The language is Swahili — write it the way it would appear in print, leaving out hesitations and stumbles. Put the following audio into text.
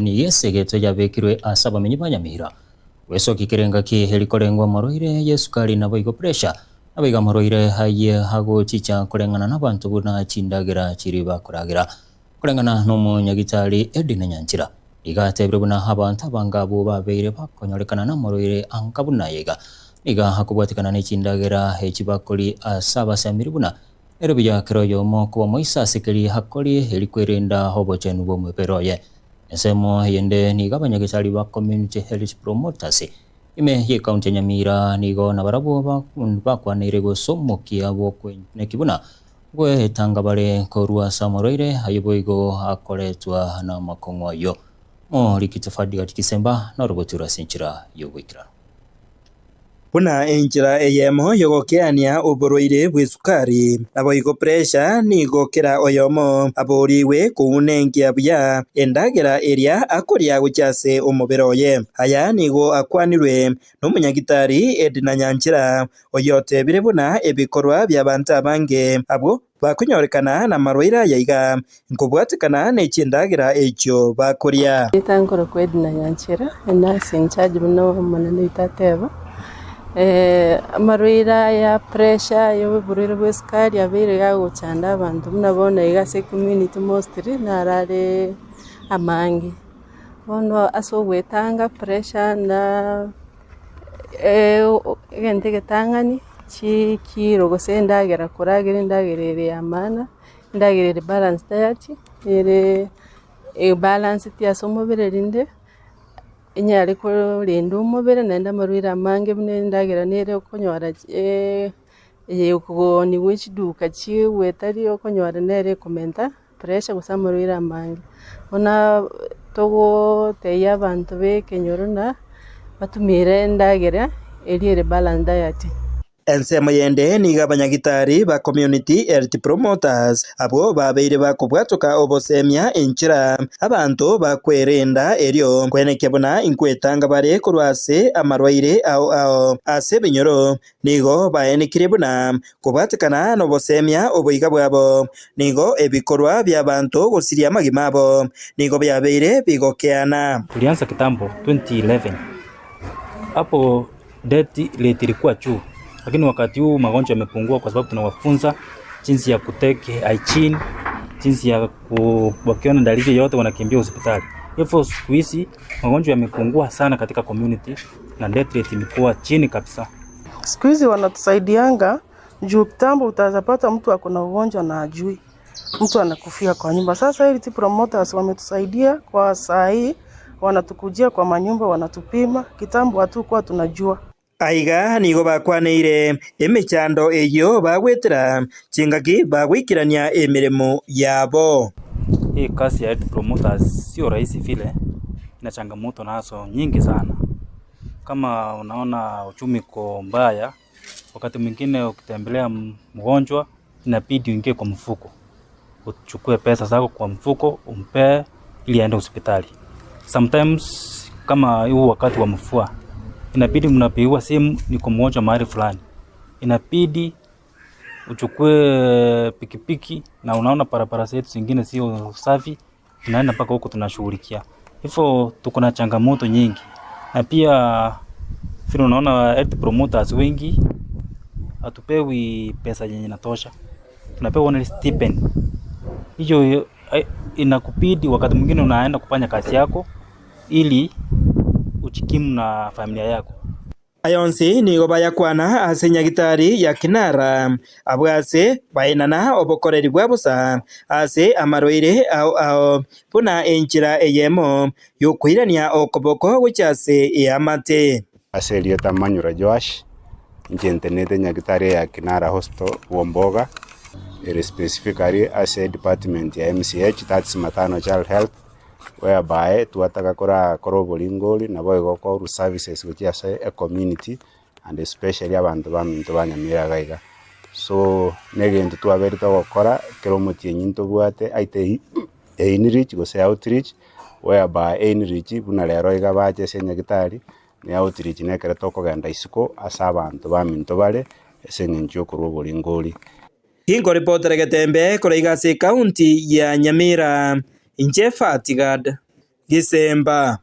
ni yesegeto yabekirwe asa bamenyi ba Nyamira wesoki kirenga ki helikorengwa maroire yesukari na boigo pressure abiga maroire haye hago chicha kurengana n'abantu buna chindagera chiri bakuragira kurengana n'umunyagitari Edina Nyanchira igatebire buna abantu abangabo babeire bakonyorekana na maroire ankabuna yega iga hakubwatikana n'echindagera hechibakori asaba samiri buna erobya keroyo moko moisa sekeri hakori helikwerenda hobochenu bo mweperoye esemo yende ni gabanyagitari ba community health promoters ime ye county Nyamira nigo na barabo bakwanire gosomokia bo kwenekibuna gwe tanga bare korua samoroire hayiboigo akoretwa na makongwayo mo likitafadi gatikisemba na robotura sinchira yobwikira buna enjira eyemo yogokeania uboroire bw'esukari naboigo pressure nigokera oyomo aboriwe kuunengia buya endagera eria akoria guchase omuberoye aya nigo akwanirwe n'umunyagitari Edina Nyanchira oyotebire buna ebikorwa by'abantu abange abo bakunyorekana na marwaira yaiga nkubwatikana n'ekindagera ekyo bakoria itangoro kwa Edina Nyanchira nasi in charge muno munene itateba amarwira ya pressure yo burire bw'esukari abire gaguchanda abantu munabona igase community mostly narare amangi bono asobwetanga pressure na gente getangani kirogose endagera kuragira endagerere yamana endagerere balance diet ere balance tiasomobere rinde inyari ko rendo umubere nenda marwira mange bnendagera nere okonyora ko ni which duka chi wetari okonyora nere komenta pressure gusamarwira mange ona togo teya abantu be kenyorona batumire ndagera eri balance diet ensemo yende niga abanyagitari ba community health promoters abo babeire bakubwatoka obosemia enchira abantu bakwerenda eryo kwenekebona inkwetanga bare kurwase amarwaire ao ase binyoro nigo baenikire buna kubwatikana nobosemia oboiga bwabo nigo ebikorwa by'abantu gusiria magima abo nigo byabeire bigokeana. Tulianza kitambo 2011 hapo death rate ilikuwa juu, lakini wakati huu magonjwa yamepungua kwa sababu tunawafunza jinsi ya kuteke hygiene, jinsi ya wakiona dalili yote wanakimbia hospitali. Hivyo siku hizi magonjwa yamepungua sana katika community na death rate imekuwa chini kabisa. Siku hizi wanatusaidianga juu kitambo utazapata mtu akona ugonjwa na ajui, mtu anakufia kwa nyumba. Sasa health promoters wametusaidia kwa saa hii, wanatukujia kwa manyumba wanatupima. Kitambo hatukuwa tunajua. Aiga nigo bakwaneire emechando eyo bagwetera chingaki bagwikirania emiremo yabo. Hii kazi ya health promoters sio rahisi vile, ina changamoto nazo nyingi sana. Kama unaona uchumi ko mbaya, wakati mwingine ukitembelea mgonjwa inabidi uingie kwa mfuko, uchukue pesa zako kwa mfuko umpe ili aende hospitali. Sometimes kama huu wakati wa mvua inabidi mnapigiwa simu niko mgonjwa mahali fulani, inabidi uchukue pikipiki na unaona barabara zetu zingine sio safi, tunaenda mpaka huko tunashughulikia. Hivyo tuko na changamoto nyingi, na pia vile unaona health promoters wengi hatupewi pesa yenye inatosha, tunapewa only stipend. Hiyo inakubidi wakati mwingine unaenda kufanya kazi yako ili ujikimu na familia yako. Ayonsi nigo bayakwana ase nyagitari ya Kinara abwase bainana obokoreri bwabusa ase amarwaire ao buna enchira eyemo yokwirania okoboko guchase eyamate ase lieta Manyura Joash njentenete nyagitari ya Kinara Hospital Womboga specifically ase department ya MCH, that's maternal child health, whereby tuataka kora bolingoli na boigo ko services which is a community and especially abantu baminto banyamira gaiga. So negento twabere togokora kero mutienyi bwate aite inreach go say outreach, whereby inreach buna lero iga baje senyagitari ni outreach nekere tokogenda isiko asa abantu baminto bare esengencho koro bolingoli. Hingo reporter Getembe koreiga se county ya Nyamira Injefa Tigad Gisemba.